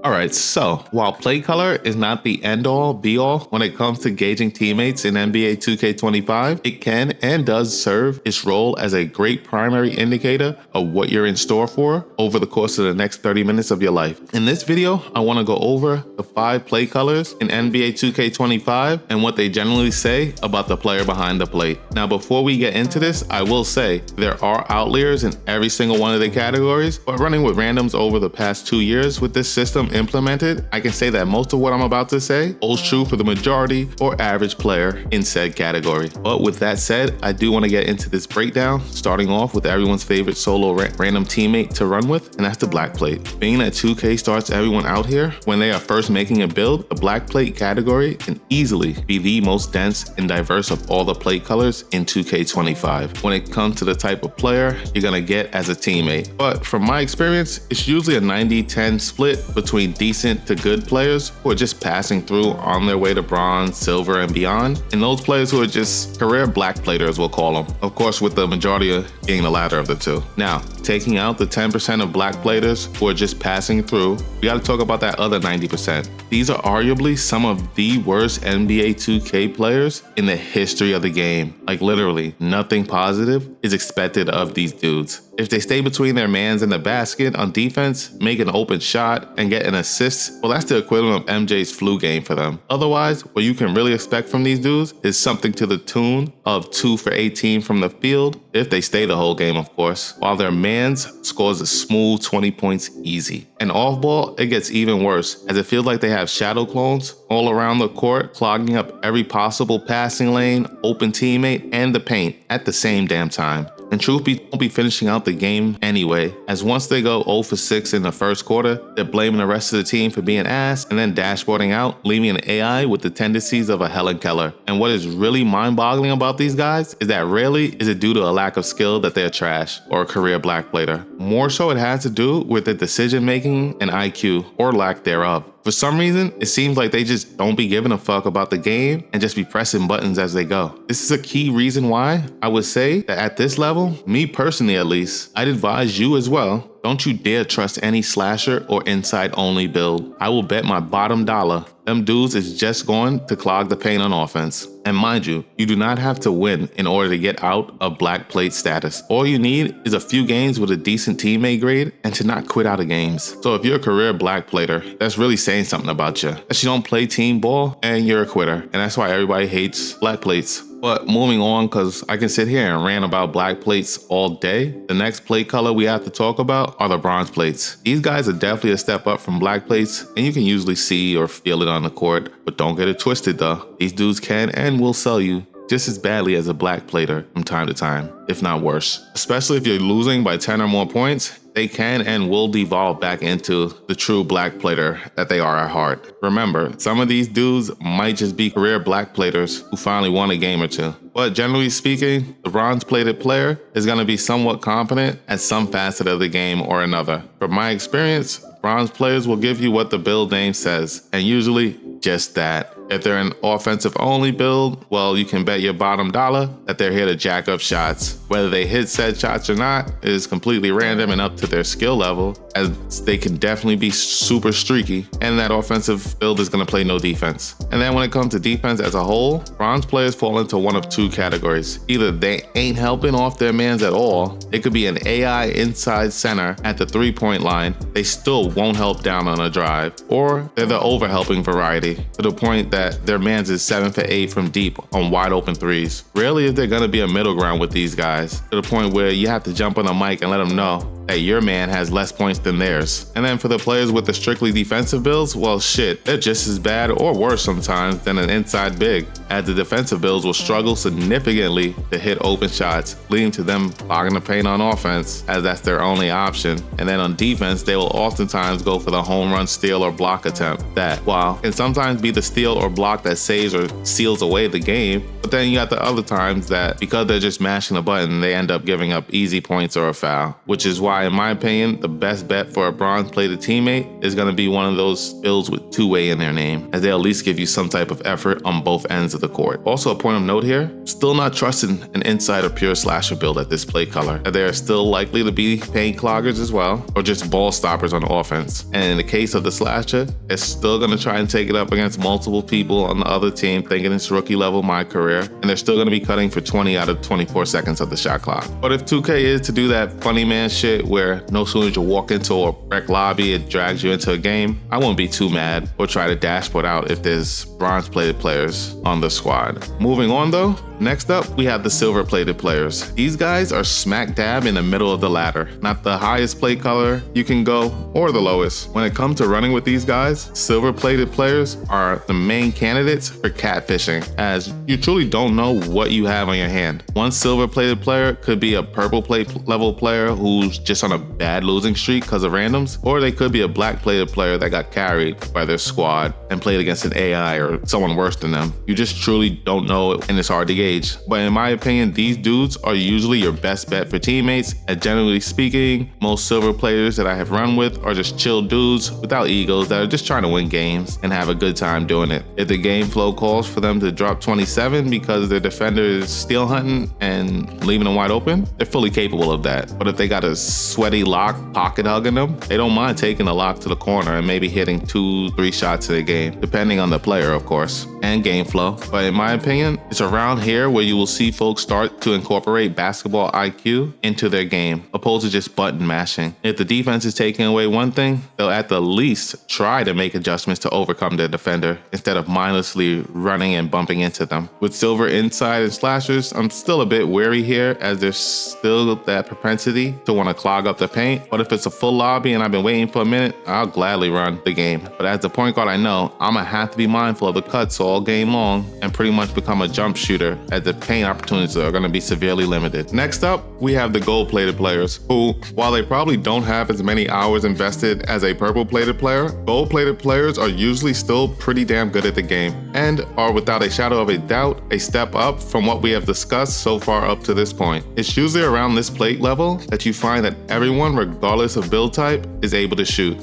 Alright, so while play color is not the end-all, be-all when it comes to gauging teammates in NBA 2K25, it can and does serve its role as a great primary indicator of what you're in store for over the course of the next 30 minutes of your life. In this video, I want to go over the 5 play colors in NBA 2K25 and what they generally say about the player behind the plate. Now, before we get into this, I will say there are outliers in every single one of the categories, but running with randoms over the past 2 years with this system implemented, I can say that most of what I'm about to say holds true for the majority or average player in said category. But with that said, I do want to get into this breakdown, starting off with everyone's favorite solo random teammate to run with, and that's the black plate. Being that 2K starts everyone out here when they are first making a build, the black plate category can easily be the most dense and diverse of all the plate colors in 2K25 when it comes to the type of player you're gonna get as a teammate. But from my experience, it's usually a 90-10 split between decent to good players who are just passing through on their way to bronze, silver, and beyond, and those players who are just career black platers, we'll call them. Of course, with the majority being the latter of the two. Now, taking out the 10% of black platers who are just passing through, we gotta talk about that other 90%. These are arguably some of the worst NBA 2K players in the history of the game. Like literally, nothing positive is expected of these dudes. If they stay between their mans and the basket on defense, make an open shot, and get an assist, well, that's the equivalent of MJ's flu game for them. Otherwise, what you can really expect from these dudes is something to the tune of 2 for 18 from the field, if they stay the whole game, of course, while their mans scores a smooth 20 points easy. And off ball, it gets even worse, as it feels like they have shadow clones all around the court, clogging up every possible passing lane, open teammate, and the paint at the same damn time. And truth be, won't be finishing out the game anyway, as once they go 0 for 6 in the first quarter, they're blaming the rest of the team for being ass and then dashboarding out, leaving an AI with the tendencies of a Helen Keller. And what is really mind-boggling about these guys is that rarely is it due to a lack of skill that they're trash or a career black plater. More so it has to do with their decision-making and IQ, or lack thereof. For some reason, it seems like they just don't be giving a fuck about the game and just be pressing buttons as they go. This is a key reason why I would say that at this level, me personally at least, I'd advise you as well, don't you dare trust any slasher or inside only build. I will bet my bottom dollar them dudes is just going to clog the paint on offense. And mind you, you do not have to win in order to get out of black plate status. All you need is a few games with a decent teammate grade and to not quit out of games. So if you're a career black plater, that's really saying something about you. That you don't play team ball and you're a quitter. And that's why everybody hates black plates. But moving on, because I can sit here and rant about black plates all day, the next plate color we have to talk about are the bronze plates. These guys are definitely a step up from black plates, and you can usually see or feel it on the court, but don't get it twisted though. These dudes can and will sell you just as badly as a black plater from time to time, if not worse. Especially if you're losing by 10 or more points, they can and will devolve back into the true black plater that they are at heart. Remember, some of these dudes might just be career black platers who finally won a game or two. But generally speaking, the bronze plated player is going to be somewhat competent at some facet of the game or another. From my experience, bronze players will give you what the build name says, and usually just that. If they're an offensive only build, well, you can bet your bottom dollar that they're here to jack up shots. Whether they hit said shots or not is completely random and up to their skill level, as they can definitely be super streaky, and that offensive build is going to play no defense. And then when it comes to defense as a whole, bronze players fall into one of two categories. Either they ain't helping off their mans at all, it could be an AI inside center at the 3-point line, they still won't help down on a drive, or they're the over-helping variety, to the point that their mans is 7 for 8 from deep on wide open threes. Rarely is there gonna be a middle ground with these guys, to the point where you have to jump on the mic and let them know that your man has less points than theirs. And then for the players with the strictly defensive builds, well shit, they're just as bad or worse sometimes than an inside big, as the defensive builds will struggle significantly to hit open shots, leading to them clogging the paint on offense, as that's their only option. And then on defense, they will oftentimes go for the home run, steal, or block attempt. That, while can sometimes be the steal or block that saves or seals away the game, but then you got the other times that because they're just mashing the button, they end up giving up easy points or a foul, which is why why, in my opinion, the best bet for a bronze-plated teammate is going to be one of those builds with two-way in their name, as they'll at least give you some type of effort on both ends of the court. Also, a point of note here, still not trusting an inside or pure slasher build at this play color. They are still likely to be paint cloggers as well, or just ball stoppers on offense. And in the case of the slasher, it's still going to try and take it up against multiple people on the other team thinking it's rookie level mycareer, and they're still going to be cutting for 20 out of 24 seconds of the shot clock. But if 2K is to do that funny man shit where no sooner as you walk into a rec lobby, it drags you into a game, I won't be too mad or try to dashboard out if there's bronze-plated players on the squad. Moving on though, next up, we have the silver-plated players. These guys are smack dab in the middle of the ladder, not the highest play color you can go or the lowest. When it comes to running with these guys, silver-plated players are the main candidates for catfishing, as you truly don't know what you have on your hand. One silver-plated player could be a purple plate level player who's just on a bad losing streak because of randoms, or they could be a black-plated player that got carried by their squad and played against an AI or someone worse than them. You just truly don't know, and it's hard to gauge. But in my opinion, these dudes are usually your best bet for teammates, and generally speaking, most silver players that I have run with are just chill dudes without egos that are just trying to win games and have a good time doing it. If the game flow calls for them to drop 27 because their defender is steal hunting and leaving them wide open, they're fully capable of that. But if they got a sweaty lock pocket hugging them, they don't mind taking the lock to the corner and maybe hitting 2-3 shots in a game, depending on the player, of course, and game flow. But in my opinion, it's around here where you will see folks start to incorporate basketball IQ into their game, opposed to just button mashing. If the defense is taking away one thing, they'll at the least try to make adjustments to overcome their defender instead of mindlessly running and bumping into them. With silver inside and slashers, I'm still a bit wary here, as there's still that propensity to want to clog up the paint. But if it's a full lobby and I've been waiting for a minute, I'll gladly run the game. But as the point guard, I know I'm gonna have to be mindful of the cuts all game long and pretty much become a jump shooter, as the paint opportunities are going to be severely limited. Next up, we have the gold-plated players, who, while they probably don't have as many hours invested as a purple-plated player, gold-plated players are usually still pretty damn good at the game, and are without a shadow of a doubt a step up from what we have discussed so far up to this point. It's usually around this plate level that you find that everyone, regardless of build type, is able to shoot.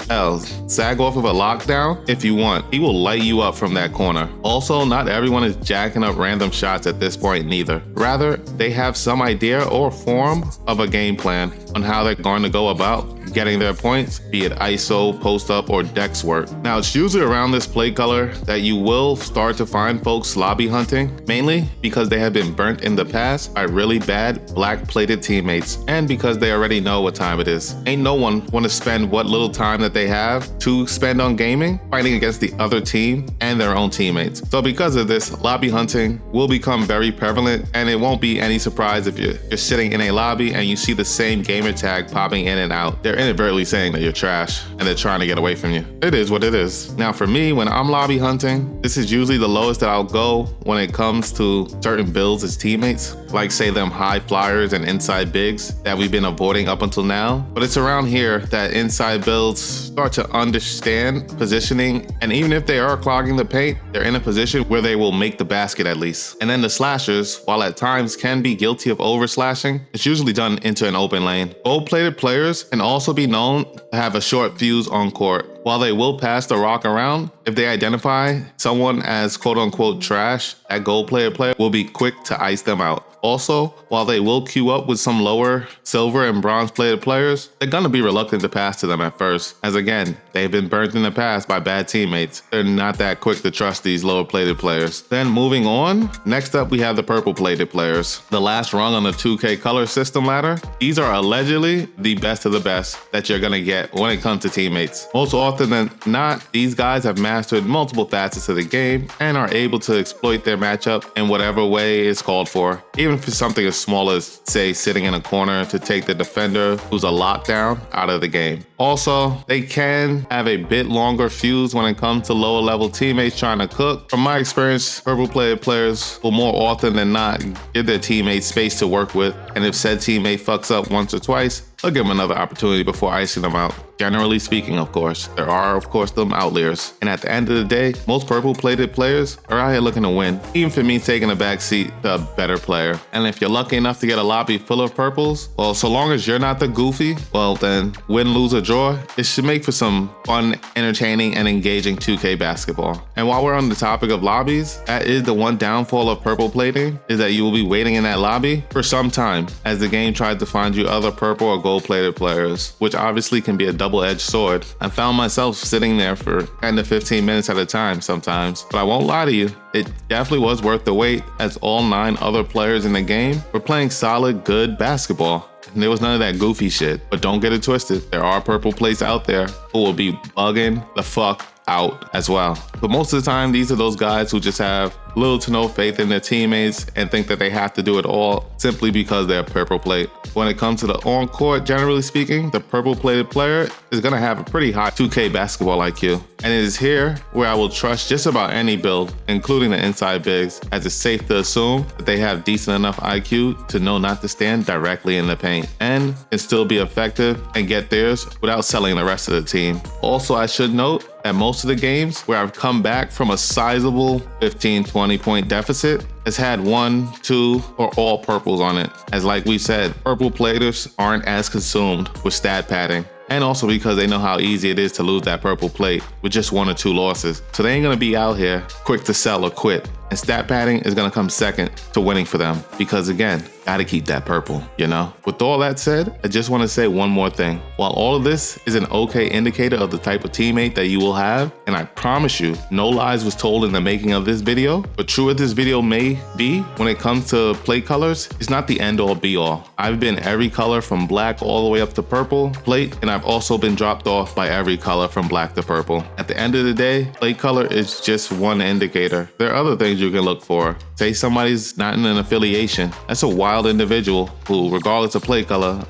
Sag off of a lockdown if you want. He will light you up from that corner. Also, not everyone is jacking up random shots at this point neither. Rather, they have some idea or form of a game plan on how they're going to go about getting their points, be it ISO, post-up, or dex work. Now, it's usually around this play color that you will start to find folks lobby hunting, mainly because they have been burnt in the past by really bad black-plated teammates, and because they already know what time it is. Ain't no one want to spend what little time that they have to spend on gaming fighting against the other team and their own teammates. So because of this, lobby hunting will become very prevalent, and it won't be any surprise if you're sitting in a lobby and you see the same gamer tag popping in and out. They're inadvertently saying that you're trash and they're trying to get away from you. It is what it is. Now for me, when I'm lobby hunting, this is usually the lowest that I'll go when it comes to certain builds as teammates, like say them high flyers and inside bigs that we've been avoiding up until now. But it's around here that inside builds start to understand positioning, and even if they are clogging the paint, they're in a position where they will make the basket at least. And then the slashers, while at times can be guilty of over slashing, it's usually done into an open lane. Gold-plated players can also be known to have a short fuse on court. While they will pass the rock around, if they identify someone as quote-unquote trash, that gold-plated player will be quick to ice them out. Also, while they will queue up with some lower silver and bronze-plated players, they're gonna be reluctant to pass to them at first, as again, they've been burnt in the past by bad teammates. They're not that quick to trust these lower-plated players. Then moving on, next up we have the purple-plated players. The last rung on the 2K color system ladder. These are allegedly the best of the best that you're gonna get when it comes to teammates. Most often than not, these guys have mastered multiple facets of the game and are able to exploit their matchup in whatever way is called for. Even for something as small as, say, sitting in a corner to take the defender who's a lockdown out of the game. Also, they can have a bit longer fuse when it comes to lower level teammates trying to cook. From my experience, purple-plated players will more often than not give their teammates space to work with, and if said teammate fucks up once or twice, I'll give them another opportunity before icing them out. Generally speaking, of course, there are, of course, them outliers. And at the end of the day, most purple-plated players are out here looking to win, even for me taking a backseat to a better player. And if you're lucky enough to get a lobby full of purples, well, so long as you're not the goofy, well then, win, lose, or draw, it should make for some fun, entertaining, and engaging 2K basketball. And while we're on the topic of lobbies, that is the one downfall of purple plating, is that you will be waiting in that lobby for some time, as the game tries to find you other purple or gold-plated players, which obviously can be a double-edged sword. I found myself sitting there for 10 to 15 minutes at a time sometimes, but I won't lie to you, it definitely was worth the wait, as all 9 other players in the game were playing solid, good basketball. And there was none of that goofy shit. But don't get it twisted, there are purple plates out there who will be bugging the fuck out as well. But most of the time, these are those guys who just have little to no faith in their teammates and think that they have to do it all simply because they're purple plate. When it comes to the on-court, generally speaking, the purple-plated player is going to have a pretty high 2K basketball IQ. And it is here where I will trust just about any build, including the inside bigs, as it's safe to assume that they have decent enough IQ to know not to stand directly in the paint and can still be effective and get theirs without selling the rest of the team. Also, I should note that most of the games where I've come back from a sizable 15-20 point deficit has had 1, 2, or all purples on it. As like we said, purple platers aren't as consumed with stat padding. And also because they know how easy it is to lose that purple plate with just 1 or 2 losses. So they ain't gonna be out here quick to sell or quit. And stat padding is gonna come second to winning for them. Because again, gotta keep that purple, you know? With all that said, I just wanna say one more thing. While all of this is an okay indicator of the type of teammate that you will have, and I promise you, no lies was told in the making of this video, but true as this video may be, when it comes to plate colors, it's not the end all be all. I've been every color from black all the way up to purple plate, and I've also been dropped off by every color from black to purple. At the end of the day, plate color is just one indicator. There are other things you can look for. Say somebody's not in an affiliation. That's a wild individual who, regardless of plate color,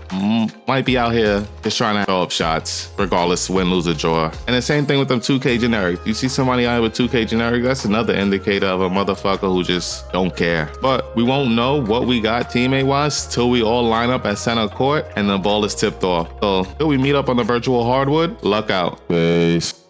might be out here just trying to throw up shots, regardless win, lose, or draw. And the same thing with them 2K generic. You see somebody out here with 2K generic, that's another indicator of a motherfucker who just don't care. But we won't know what we got teammate-wise till we all line up at center court and the ball is tipped off. So till we meet up on the virtual hardwood, luck out. Peace.